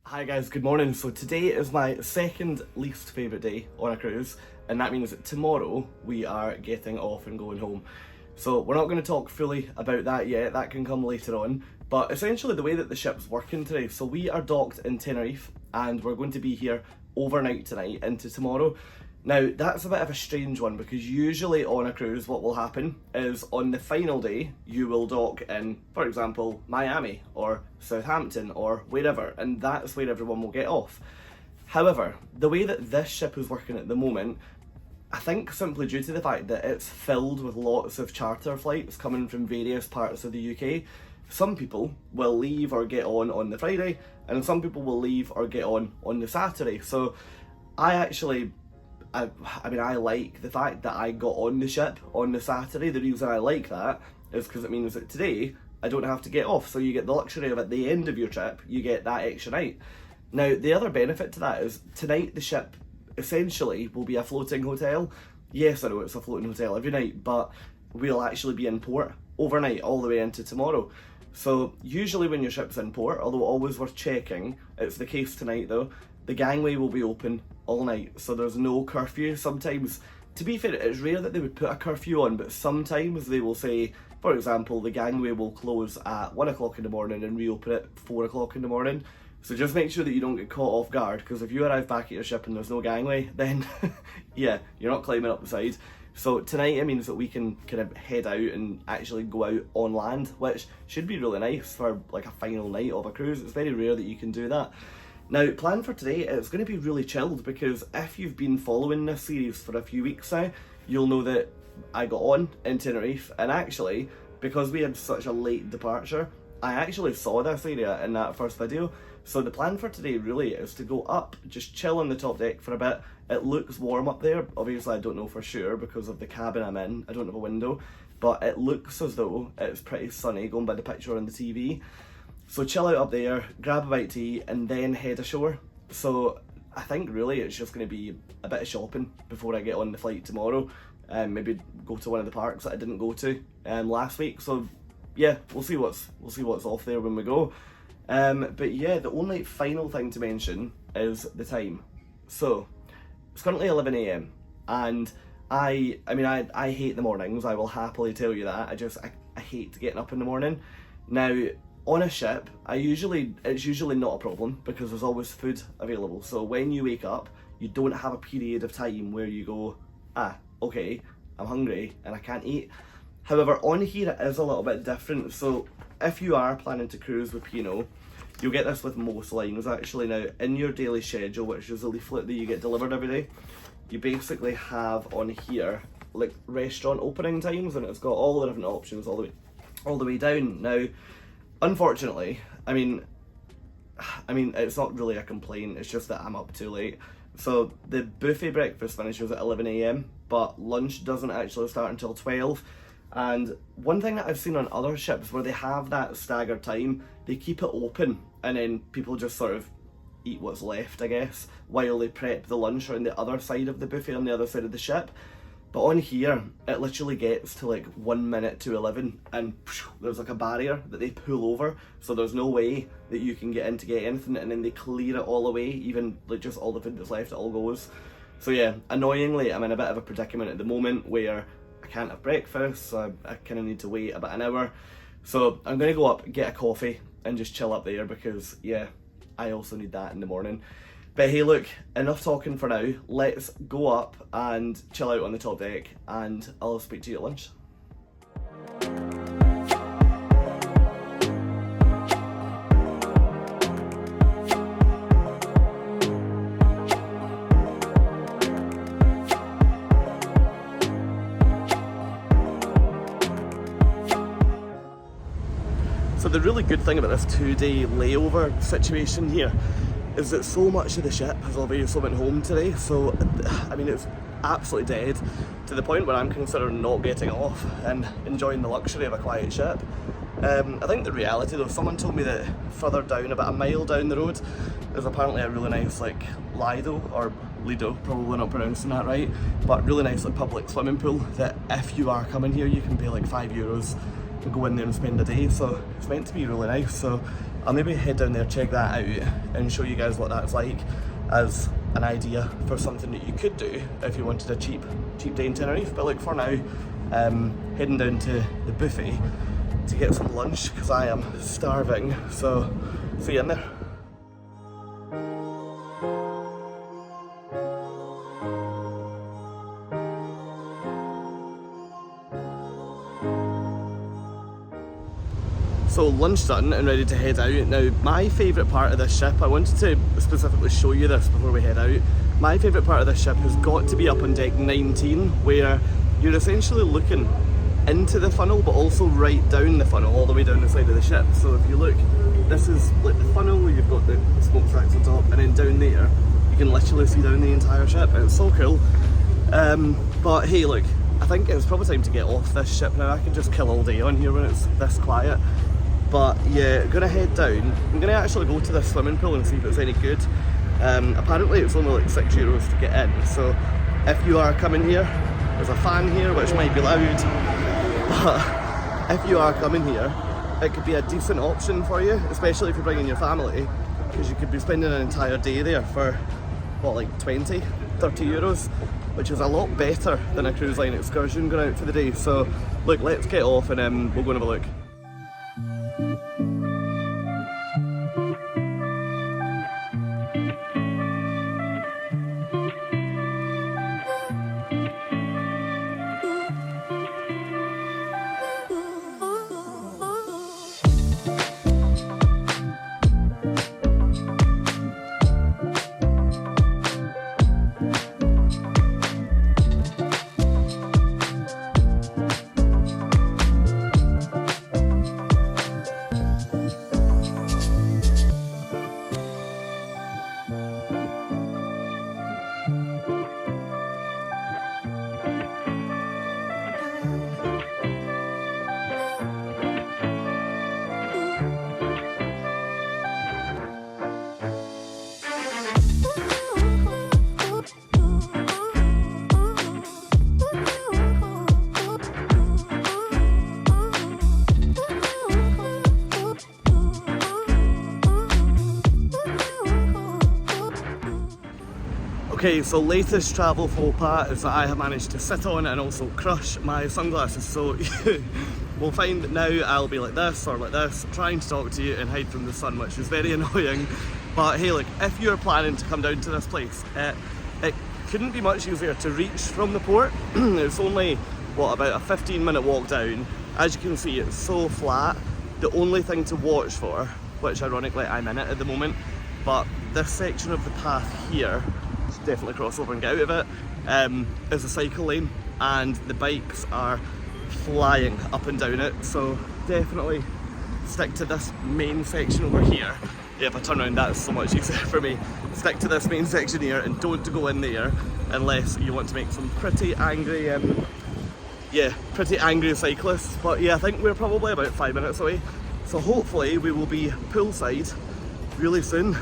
Hi guys, good morning. So today is my second least favourite day on a cruise, and that means that tomorrow we are getting off and going home. So we're not going to talk fully about that yet, that can come later on, but essentially the way that the ship's working today, so we are docked in Tenerife and we're going to be here overnight tonight into tomorrow. Now that's a bit of a strange one because usually on a cruise what will happen is on the final day you will dock in, for example, Miami or Southampton or wherever, and that's where everyone will get off. However, the way that this ship is working at the moment, I think simply due to the fact that it's filled with lots of charter flights coming from various parts of the UK, some people will leave or get on the Friday and some people will leave or get on the Saturday. So I like the fact that I got on the ship on the Saturday. The reason I like that is because it means that today I don't have to get off, so you get the luxury of at the end of your trip, you get that extra night. Now, the other benefit to that is tonight the ship essentially will be a floating hotel. Yes, I know it's a floating hotel every night, but we'll actually be in port overnight all the way into tomorrow. So usually when your ship's in port, although always worth checking, it's the case tonight though, the gangway will be open all night, so there's no curfew. Sometimes, to be fair, it's rare that they would put a curfew on, but sometimes they will say, for example, the gangway will close at 1 o'clock in the morning and reopen at 4 o'clock in the morning. So just make sure that you don't get caught off guard, because if you arrive back at your ship and there's no gangway, then yeah, you're not climbing up the side. So tonight it means that we can kind of head out and actually go out on land, which should be really nice for like a final night of a cruise. It's very rare that you can do that. Now, plan for today, it's going to be really chilled because if you've been following this series for a few weeks now, you'll know that I got on in Tenerife, and actually, because we had such a late departure, I actually saw this area in that first video. So the plan for today really is to go up, just chill on the top deck for a bit. It looks warm up there. Obviously I don't know for sure because of the cabin I'm in, I don't have a window, but it looks as though it's pretty sunny going by the picture on the TV. So chill out up there, grab a bite to eat, and then head ashore. So I think really it's just going to be a bit of shopping before I get on the flight tomorrow. Maybe go to one of the parks that I didn't go to last week. So yeah, we'll see what's off there when we go. But yeah, the only final thing to mention is the time. So it's currently 11 AM and I hate the mornings. I will happily tell you that. I hate getting up in the morning. Now, on a ship, it's usually not a problem because there's always food available. So when you wake up, you don't have a period of time where you go, okay, I'm hungry and I can't eat. However, on here it is a little bit different. So if you are planning to cruise with P&O, you'll get this with most lines actually. Now, in your daily schedule, which is a leaflet that you get delivered every day, you basically have on here like restaurant opening times, and it's got all the different options all the way down. Now, unfortunately, I mean, it's not really a complaint, it's just that I'm up too late. So the buffet breakfast finishes at 11 AM, but lunch doesn't actually start until 12. And one thing that I've seen on other ships where they have that staggered time, they keep it open and then people just sort of eat what's left, I guess, while they prep the lunch on the other side of the buffet on the other side of the ship. But on here, it literally gets to like 1 minute to 11 and there's like a barrier that they pull over. So there's no way that you can get in to get anything, and then they clear it all away, even like just all the food that's left, it all goes. So yeah, annoyingly, I'm in a bit of a predicament at the moment where I can't have breakfast, so I kind of need to wait about an hour. So I'm going to go up, get a coffee and just chill up there because yeah, I also need that in the morning. But hey, look, enough talking for now. Let's go up and chill out on the top deck and I'll speak to you at lunch. So the really good thing about this 2-day layover situation here is that so much of the ship has obviously went home today. So I mean, it's absolutely dead to the point where I'm considering not getting off and enjoying the luxury of a quiet ship. I think the reality though, someone told me that further down, about a mile down the road, there's apparently a really nice like Lido, or Lido, probably not pronouncing that right, but really nice like public swimming pool that if you are coming here you can pay like €5 and go in there and spend a day. So it's meant to be really nice. So I'll maybe head down there, check that out, and show you guys what that's like as an idea for something that you could do if you wanted a cheap day in Tenerife. But like for now, heading down to the buffet to get some lunch because I am starving. So see you in there. So lunch done and ready to head out. Now my favourite part of this ship, I wanted to specifically show you this before we head out. My favourite part of this ship has got to be up on deck 19, where you're essentially looking into the funnel but also right down the funnel, all the way down the side of the ship. So if you look, this is like the funnel where you've got the smoke tracks on top, and then down there you can literally see down the entire ship, and it's so cool. But hey look, I think it's probably time to get off this ship now. I can just kill all day on here when it's this quiet. But yeah, gonna head down. I'm gonna actually go to the swimming pool and see if it's any good. Apparently it's only like €6 to get in, so if you are coming here, there's a fan here which might be loud, but if you are coming here, it could be a decent option for you, especially if you're bringing your family, because you could be spending an entire day there for, what, like 20, 30 euros, which is a lot better than a cruise line excursion going out for the day. So look, let's get off and we'll go and have a look. Okay, so latest travel faux pas is that I have managed to sit on and also crush my sunglasses. So we'll find that now I'll be like this or like this, trying to talk to you and hide from the sun, which is very annoying. But hey, look, if you're planning to come down to this place, it couldn't be much easier to reach from the port. It's only, what, about a 15-minute walk down. As you can see, it's so flat. The only thing to watch for, which ironically I'm in it at the moment, but this section of the path here, definitely cross over and get out of it, is a cycle lane, and the bikes are flying up and down it, so definitely stick to this main section over here. Yeah, if I turn around, that's so much easier for me. Stick to this main section here and don't go in there unless you want to make some pretty angry cyclists. But yeah, I think we're probably about 5 minutes away, so hopefully we will be poolside really soon.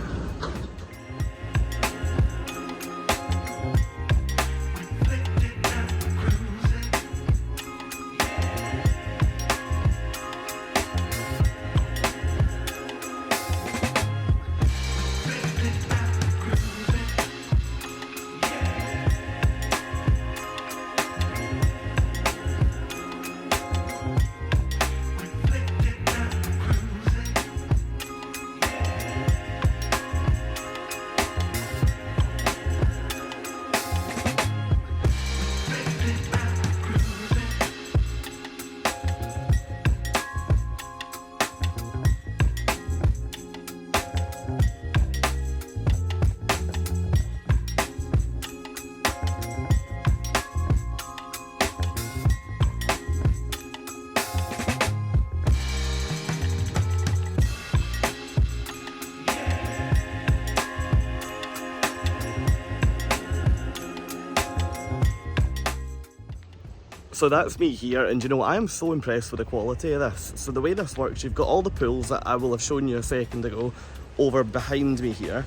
So that's me here, and you know, I am so impressed with the quality of this. So the way this works, you've got all the pools that I will have shown you a second ago over behind me here.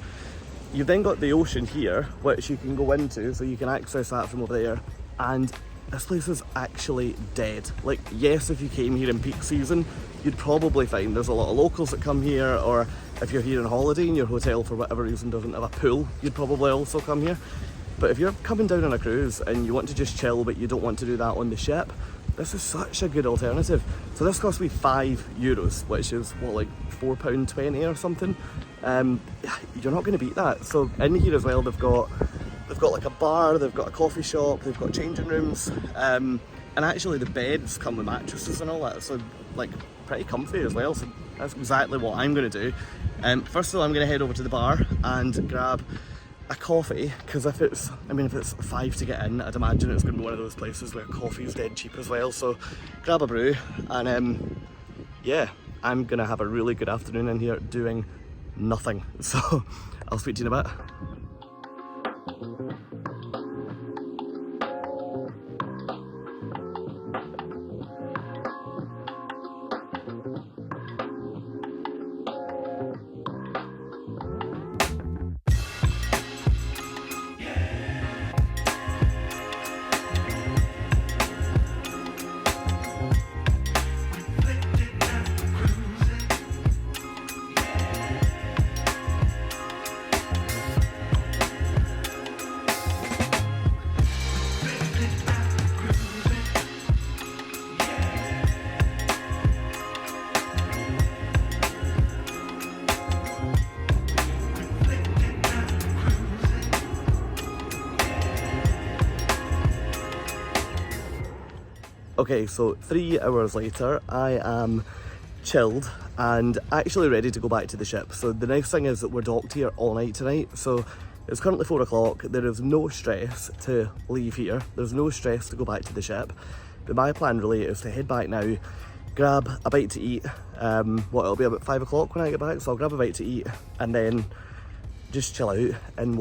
You've then got the ocean here, which you can go into, so you can access that from over there. And this place is actually dead. Like, yes, if you came here in peak season, you'd probably find there's a lot of locals that come here, or if you're here on holiday and your hotel for whatever reason doesn't have a pool, you'd probably also come here. But if you're coming down on a cruise and you want to just chill but you don't want to do that on the ship, this is such a good alternative. So this cost me €5, which is what, like £4.20 or something. You're not going to beat that. So in here as well, they've got like a bar, they've got a coffee shop, they've got changing rooms, and actually the beds come with mattresses and all that, so like pretty comfy as well. So that's exactly what I'm going to do. First of all, I'm going to head over to the bar and grab a coffee, because if it's £5 to get in, I'd imagine it's going to be one of those places where coffee's dead cheap as well. So grab a brew, and yeah, I'm going to have a really good afternoon in here doing nothing. So I'll speak to you in a bit. Okay, so 3 hours later, I am chilled and actually ready to go back to the ship. So the nice thing is that we're docked here all night tonight. So it's currently 4 o'clock. There is no stress to leave here. There's no stress to go back to the ship. But my plan really is to head back now, grab a bite to eat. It'll be about 5 o'clock when I get back. So I'll grab a bite to eat and then just chill out in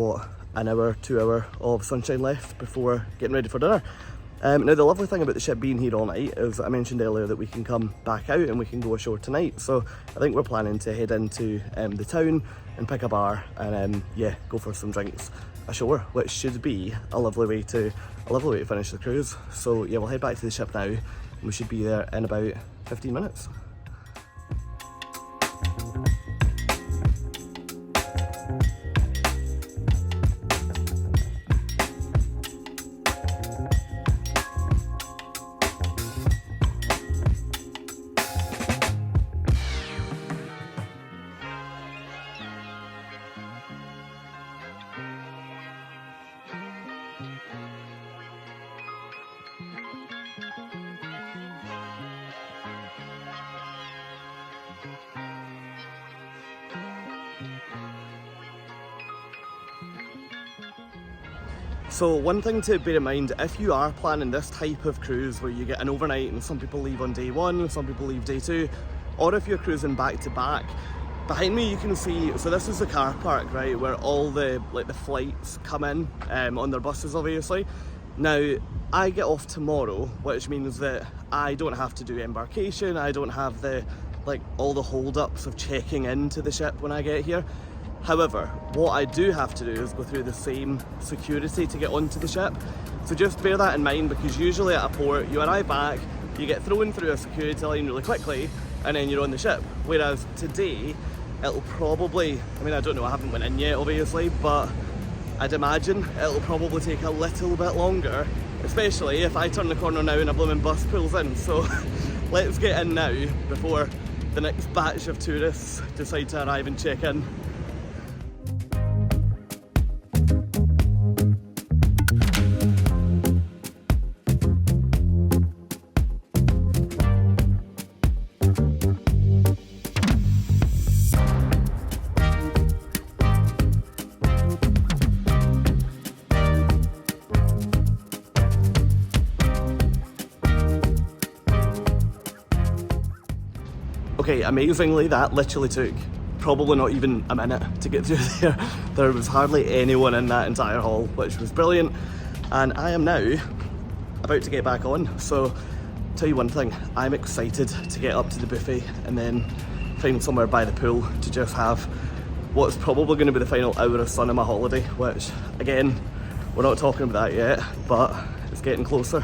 an hour, 2 hour of sunshine left before getting ready for dinner. Now the lovely thing about the ship being here all night is I mentioned earlier that we can come back out and we can go ashore tonight. So I think we're planning to head into the town and pick a bar and yeah, go for some drinks ashore, which should be a lovely way to finish the cruise. So yeah, we'll head back to the ship now and we should be there in about 15 minutes. So one thing to bear in mind, if you are planning this type of cruise where you get an overnight and some people leave on day 1 and some people leave day 2, or if you're cruising back to back, behind me you can see, so this is the car park, right, where all the flights come in on their buses obviously. Now I get off tomorrow, which means that I don't have to do embarkation, I don't have all the hold-ups of checking into the ship when I get here. However, what I do have to do is go through the same security to get onto the ship. So just bear that in mind, because usually at a port, you arrive back, you get thrown through a security line really quickly, and then you're on the ship. Whereas today, it'll probably, I don't know, I haven't went in yet obviously, but I'd imagine it'll probably take a little bit longer, especially if I turn the corner now and a blooming bus pulls in. So let's get in now before the next batch of tourists decide to arrive and check in. Okay, amazingly, that literally took probably not even a minute to get through there. There was hardly anyone in that entire hall, which was brilliant. And I am now about to get back on. So, tell you one thing, I'm excited to get up to the buffet and then find somewhere by the pool to just have what's probably going to be the final hour of sun of my holiday, which, again, we're not talking about that yet, but it's getting closer.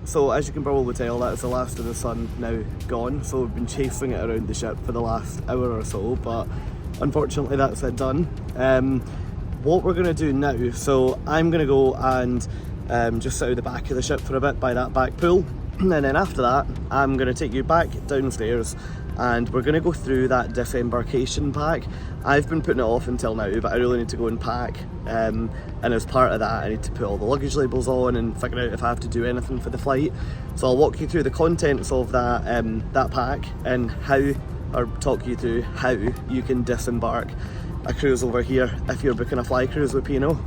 so as you can probably tell, that's the last of the sun now gone, so we've been chasing it around the ship for the last hour or so, but unfortunately that's it done. What we're going to do now, so I'm going to go and just sit out the back of the ship for a bit by that back pool, and then after that I'm going to take you back downstairs and we're going to go through that disembarkation pack. I've been putting it off until now, but I really need to go and pack, and as part of that I need to put all the luggage labels on and figure out if I have to do anything for the flight. So I'll walk you through the contents of that, that pack, and talk you through how you can disembark a cruise over here if you're booking a fly cruise with P&O.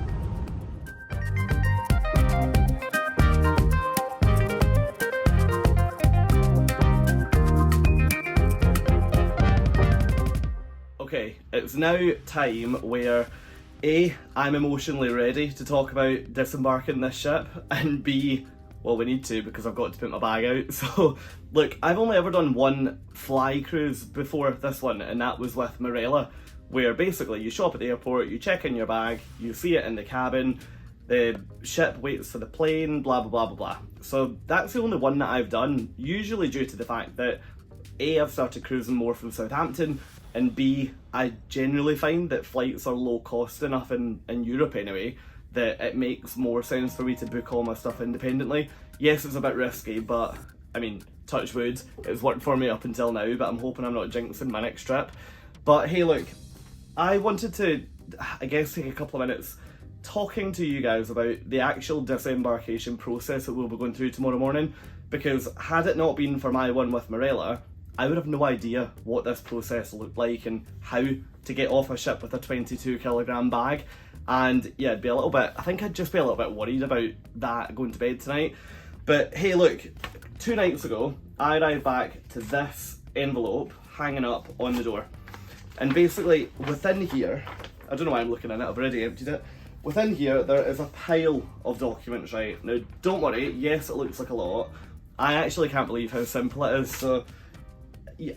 Okay, it's now time where A, I'm emotionally ready to talk about disembarking this ship, and B, well, we need to because I've got to put my bag out. So look, I've only ever done one fly cruise before this one, and that was with Madeira, where basically you show up at the airport, you check in your bag, you see it in the cabin, the ship waits for the plane, blah blah blah blah blah. So that's the only one that I've done, usually due to the fact that A, I've started cruising more from Southampton, and B, I generally find that flights are low cost enough in Europe anyway, that it makes more sense for me to book all my stuff independently. Yes, it's a bit risky, but I mean, touch wood, it's worked for me up until now, but I'm hoping I'm not jinxing my next trip. But hey look, I wanted to, I guess, take a couple of minutes talking to you guys about the actual disembarkation process that we'll be going through tomorrow morning, because had it not been for my one with Madeira, I would have no idea what this process looked like and how to get off a ship with a 22 kilogram bag. And yeah, I'd be a little bit, I think I'd just be a little bit worried about that going to bed tonight. But hey look, 2 nights ago, I arrived back to this envelope hanging up on the door. And basically within here, I don't know why I'm looking in it, I've already emptied it. Within here, there is a pile of documents, right? Now, don't worry, yes, it looks like a lot. I actually can't believe how simple it is, so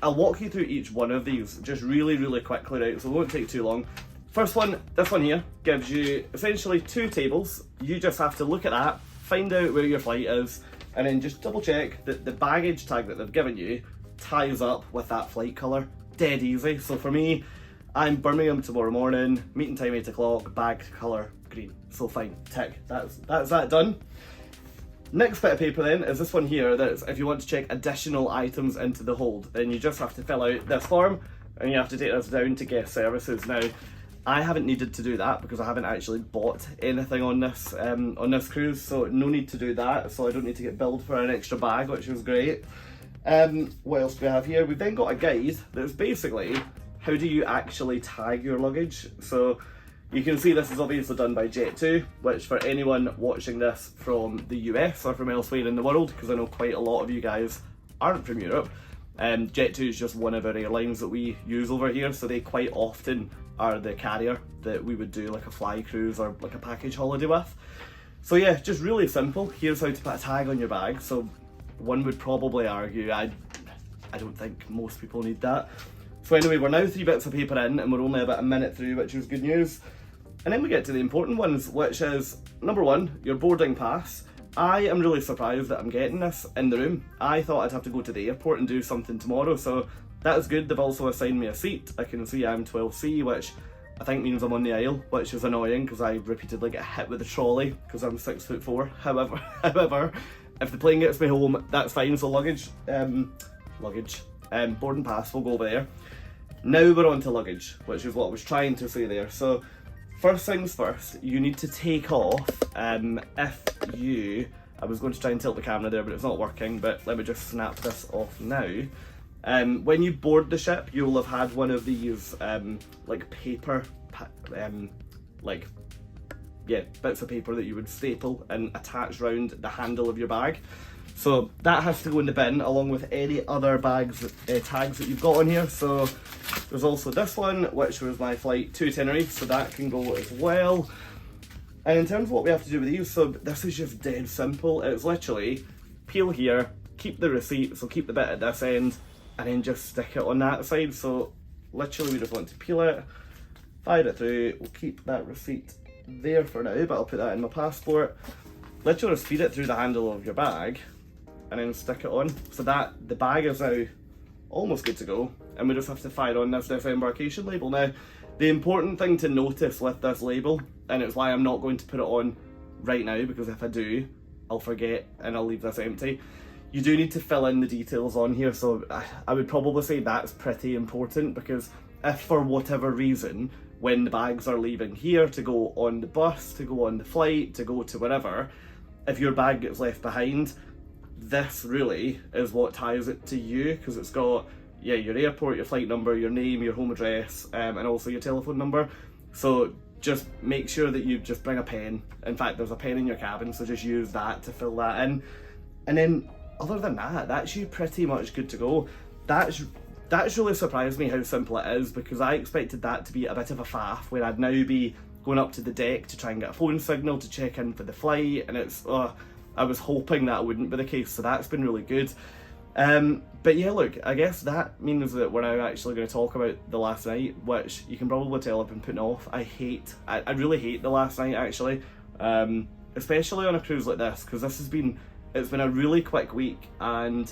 I'll walk you through each one of these just really, really quickly, right? So it won't take too long. First one, this one here, gives you essentially 2 tables. You just have to look at that, find out where your flight is, and then just double check that the baggage tag that they've given you ties up with that flight colour. Dead easy. So for me, I'm Birmingham tomorrow morning, meeting time 8 o'clock, bag colour green. So fine, tick. That's that done. Next bit of paper then is this one here, that's if you want to check additional items into the hold, then you just have to fill out this form and you have to take this down to guest services. Now, I haven't needed to do that because I haven't actually bought anything on this cruise, so no need to do that, so I don't need to get billed for an extra bag, which was great. What else do we have here? We've then got a guide that's basically how do you actually tag your luggage. So you can see this is obviously done by Jet2, which for anyone watching this from the US or from elsewhere in the world, because I know quite a lot of you guys aren't from Europe, Jet2 is just one of our airlines that we use over here, so they quite often are the carrier that we would do like a fly cruise or like a package holiday with. So yeah, just really simple. Here's how to put a tag on your bag. So one would probably argue, I don't think most people need that. So anyway, we're now 3 bits of paper in and we're only about a minute through, which is good news. And then we get to the important ones, which is, number 1, your boarding pass. I am really surprised that I'm getting this in the room. I thought I'd have to go to the airport and do something tomorrow, so that is good. They've also assigned me a seat. I can see I'm 12C, which I think means I'm on the aisle, which is annoying because I repeatedly get hit with the trolley because I'm 6'4". However, if the plane gets me home, that's fine. So boarding pass will go over there. Now we're on to luggage, which is what I was trying to say there. So first things first, you need to take off, I was going to try and tilt the camera there, but it's not working, but let me just snap this off now. When you board the ship, you will have had one of these, like paper, bits of paper that you would staple and attach round the handle of your bag. So that has to go in the bin along with any other tags that you've got on here. So there's also this one, which was my flight to Tenerife, so that can go as well. And in terms of what we have to do with these, so this is just dead simple. It's literally peel here, keep the receipt, so keep the bit at this end, and then just stick it on that side. So literally we just want to peel it, fire it through, we'll keep that receipt there for now, but I'll put that in my passport. Literally just feed it through the handle of your bag, and then stick it on. So that the bag is now almost good to go, and we just have to fire on this Disembarkation label. Now, the important thing to notice with this label, and it's why I'm not going to put it on right now, because if I do, I'll forget and I'll leave this empty. You do need to fill in the details on here, so I would probably say that's pretty important, because if for whatever reason, when the bags are leaving here to go on the bus, to go on the flight, to go to wherever, if your bag gets left behind, this really is what ties it to you, because it's got, yeah, your airport, your flight number, your name, your home address, and also your telephone number. So just make sure that you just bring a pen. In fact, there's a pen in your cabin, so just use that to fill that in. And then, other than that, that's you pretty much good to go. That's really surprised me how simple it is, because I expected that to be a bit of a faff, where I'd now be going up to the deck to try and get a phone signal to check in for the flight, and it's, I was hoping that wouldn't be the case, so that's been really good. But yeah, look, I guess that means that we're now actually going to talk about the last night, which you can probably tell I've been putting off. I really hate the last night, actually, especially on a cruise like this, because it's been a really quick week, and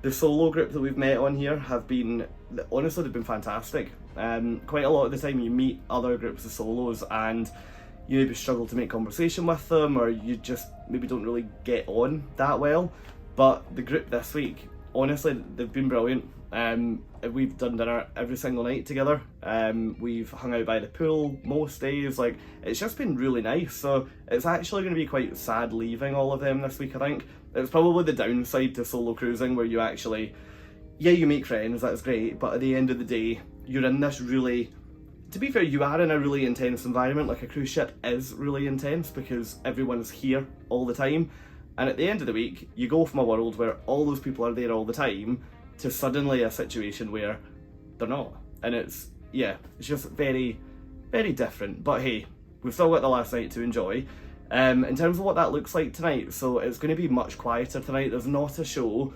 the solo group that we've met on here have been, honestly, they've been fantastic. Quite a lot of the time you meet other groups of solos and you maybe struggle to make conversation with them, or you just maybe don't really get on that well. But the group this week, honestly, they've been brilliant. We've done dinner every single night together. We've hung out by the pool most days. Like, it's just been really nice. So it's actually going to be quite sad leaving all of them this week, I think. It's probably the downside to solo cruising, where you actually, yeah, you make friends, that's great, but at the end of the day, you're in this really, to be fair, you are in a really intense environment. Like, a cruise ship is really intense because everyone's here all the time. And at the end of the week, you go from a world where all those people are there all the time to suddenly a situation where they're not. And it's just very, very different. But hey, we've still got the last night to enjoy. In terms of what that looks like tonight, so it's going to be much quieter tonight. There's not a show.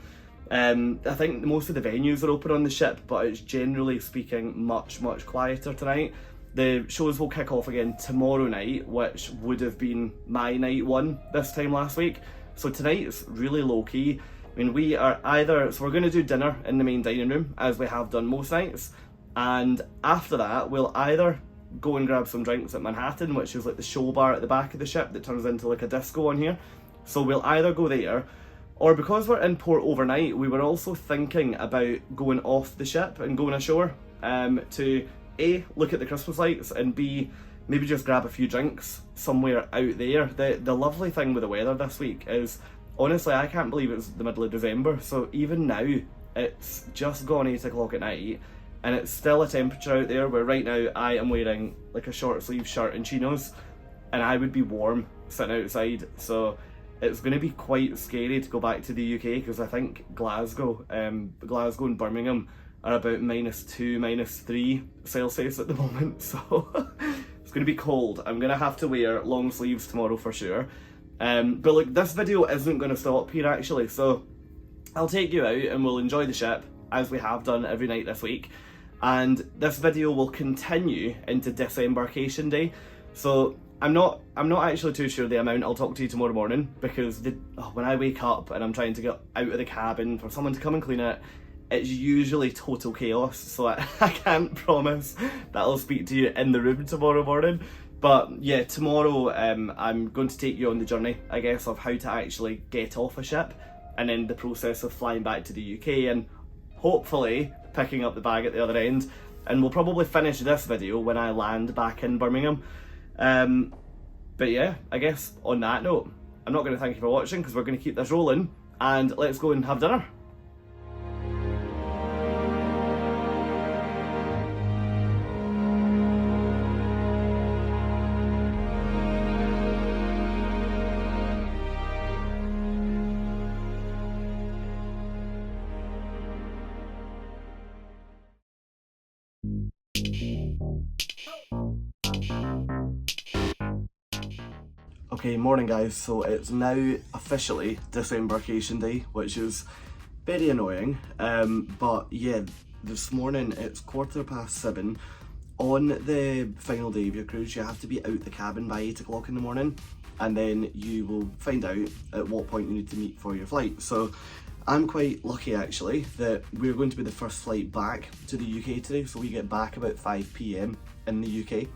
I think most of the venues are open on the ship, but it's generally speaking much, much quieter tonight. The shows will kick off again tomorrow night, which would have been my night one this time last week. So tonight it's really low key. I mean, we're going to do dinner in the main dining room, as we have done most nights, and after that we'll either go and grab some drinks at Manhattan, which is like the show bar at the back of the ship that turns into like a disco on here. So we'll either go there, or because we're in port overnight, we were also thinking about going off the ship and going ashore to A, look at the Christmas lights, and B, maybe just grab a few drinks somewhere out there. The lovely thing with the weather this week is, honestly, I can't believe it's the middle of December, so even now it's just gone 8 o'clock at night and it's still a temperature out there where right now I am wearing like a short sleeve shirt and chinos, and I would be warm sitting outside. So it's going to be quite scary to go back to the UK, because I think Glasgow and Birmingham are about -2, -3 Celsius at the moment, so it's going to be cold. I'm going to have to wear long sleeves tomorrow for sure. But look, this video isn't going to stop here actually, so I'll take you out and we'll enjoy the ship, as we have done every night this week. And this video will continue into Disembarkation Day. So I'm not actually too sure the amount. I'll talk to you tomorrow morning, because when I wake up and I'm trying to get out of the cabin for someone to come and clean it, it's usually total chaos. So I can't promise that I'll speak to you in the room tomorrow morning. But yeah, tomorrow I'm going to take you on the journey, I guess, of how to actually get off a ship, and then the process of flying back to the UK and hopefully picking up the bag at the other end. And we'll probably finish this video when I land back in Birmingham. But yeah, I guess on that note, I'm not going to thank you for watching, because we're going to keep this rolling, and let's go and have dinner. Okay, morning guys, so it's now officially Disembarkation Day, which is very annoying, but yeah, this morning it's 7:15. on the final day of your cruise, you have to be out the cabin by 8 o'clock in the morning, and then you will find out at what point you need to meet for your flight. So I'm quite lucky actually that we're going to be the first flight back to the UK today, so we get back about 5 p.m. in the UK,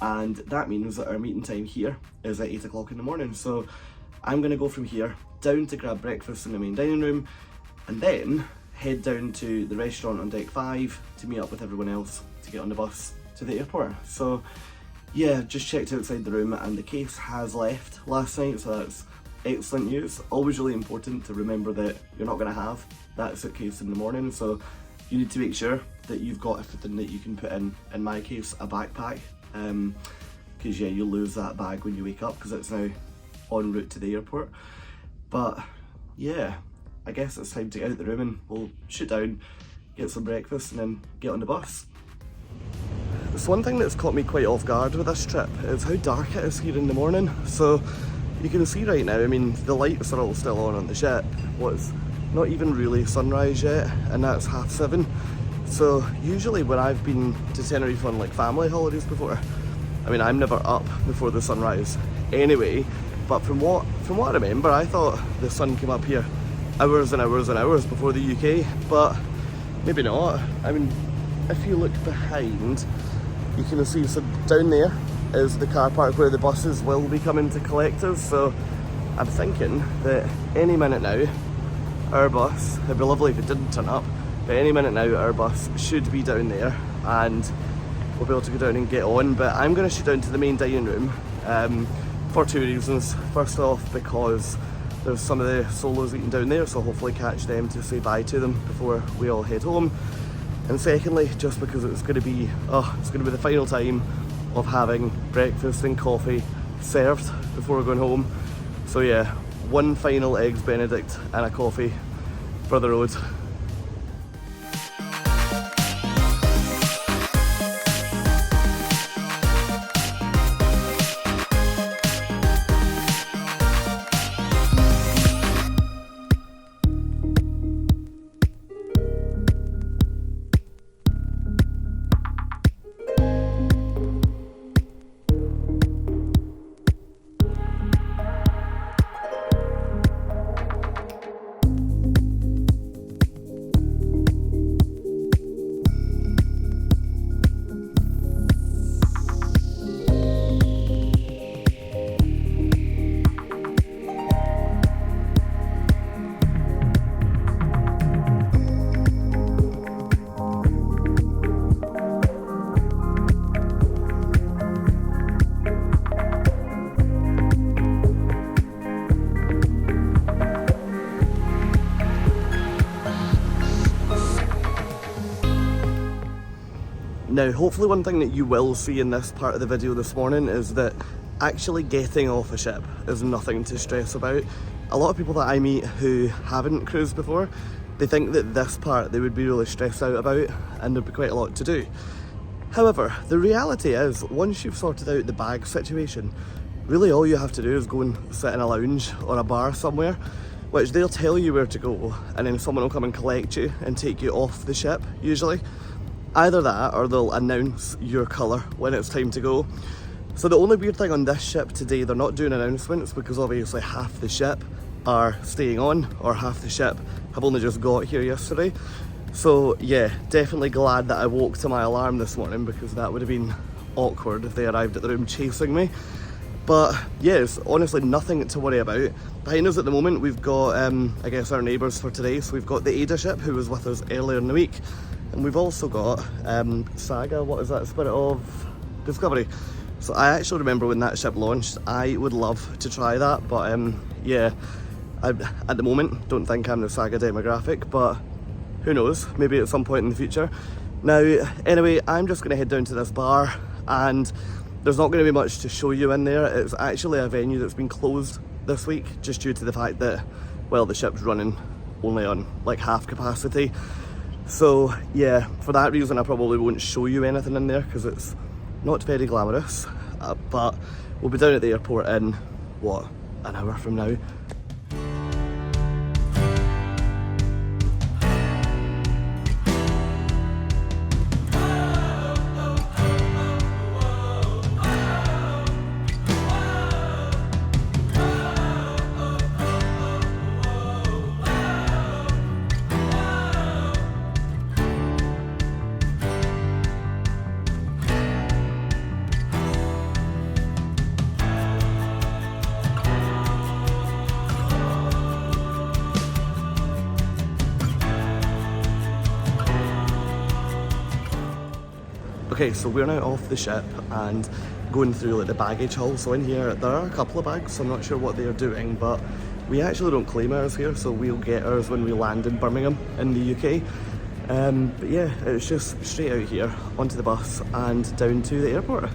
and that means that our meeting time here is at 8 o'clock in the morning. So I'm going to go from here down to grab breakfast in the main dining room, and then head down to the restaurant on deck 5 to meet up with everyone else to get on the bus to the airport. So yeah, just checked outside the room and the case has left last night, so that's excellent news. Always really important to remember that you're not going to have that suitcase in the morning, so you need to make sure that you've got everything that you can put in my case, a backpack, because yeah, you'll lose that bag when you wake up because it's now en route to the airport. But yeah, I guess it's time to get out the room and we'll shoot down, get some breakfast and then get on the bus. It's one thing that's caught me quite off guard with this trip is how dark it is here in the morning. So you can see right now, I mean, the lights are all still on the ship. What's not even really sunrise yet, and that's 7:30. So usually when I've been to Tenerife on like family holidays before, I mean, I'm never up before the sunrise anyway, but from what I remember, I thought the sun came up here hours and hours and hours before the UK, but maybe not. I mean, if you look behind, you can see, so down there is the car park where the buses will be coming to collect us. So I'm thinking that any minute now, our bus, it'd be lovely if it didn't turn up, but any minute now our bus should be down there and we'll be able to go down and get on. But I'm going to shoot down to the main dining room for two reasons. First off, because there's some of the solos eating down there, so hopefully catch them to say bye to them before we all head home. And secondly, just because it's going to be the final time of having breakfast and coffee served before we're going home. So yeah, one final Eggs Benedict and a coffee for the road. Now, hopefully one thing that you will see in this part of the video this morning is that actually getting off a ship is nothing to stress about. A lot of people that I meet who haven't cruised before, they think that this part they would be really stressed out about and there'd be quite a lot to do. However, the reality is, once you've sorted out the bag situation, really all you have to do is go and sit in a lounge or a bar somewhere, which they'll tell you where to go, and then someone will come and collect you and take you off the ship, usually. Either that, or they'll announce your colour when it's time to go. So the only weird thing on this ship today, they're not doing announcements because obviously half the ship are staying on, or half the ship have only just got here yesterday. So yeah, definitely glad that I woke to my alarm this morning, because that would have been awkward if they arrived at the room chasing me. But yes, honestly nothing to worry about. Behind us at the moment we've got, I guess, our neighbours for today. So we've got the Ada ship, who was with us earlier in the week. And we've also got Saga, what is that, Spirit of Discovery. So I actually remember when that ship launched, I would love to try that, but yeah, I at the moment don't think I'm the Saga demographic, but who knows, maybe at some point in the future. Now, anyway, I'm just going to head down to this bar, and there's not going to be much to show you in there. It's actually a venue that's been closed this week, just due to the fact that, well, the ship's running only on like half capacity. So yeah, for that reason I probably won't show you anything in there because it's not very glamorous, but we'll be down at the airport in, what, an hour from now. Okay, so we're now off the ship and going through like the baggage hall. So in here there are a couple of bags, so I'm not sure what they're doing, but we actually don't claim ours here, so we'll get ours when we land in Birmingham in the UK. But yeah, it's just straight out here onto the bus and down to the airport.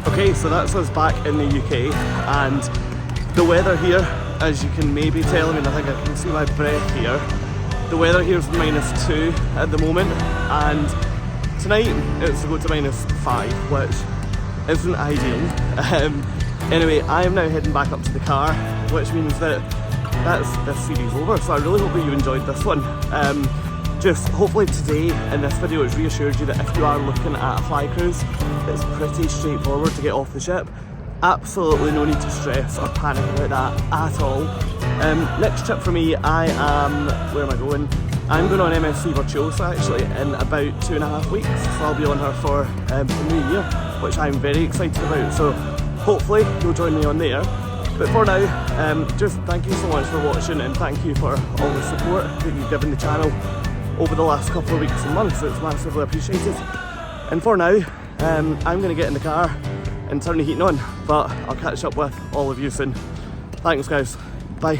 Okay, so that's us back in the UK, and the weather here, as you can maybe tell, I mean, I think I can see my breath here. The weather here is -2 at the moment, and tonight it's to go to -5, which isn't ideal. Anyway, I am now heading back up to the car, which means that this series over, so I really hope that you enjoyed this one. Just hopefully today in this video it's reassured you that if you are looking at a fly cruise, it's pretty straightforward to get off the ship. Absolutely no need to stress or panic about that at all. Next trip for me, where am I going? I'm going on MSC Virtuosa actually in about 2.5 weeks, so I'll be on her for the new year, which I'm very excited about, so hopefully you'll join me on there. But for now, just thank you so much for watching, and thank you for all the support that you've given the channel over the last couple of weeks and months. It's massively appreciated. And for now, I'm going to get in the car and turn the heating on, but I'll catch up with all of you soon. Thanks guys, bye.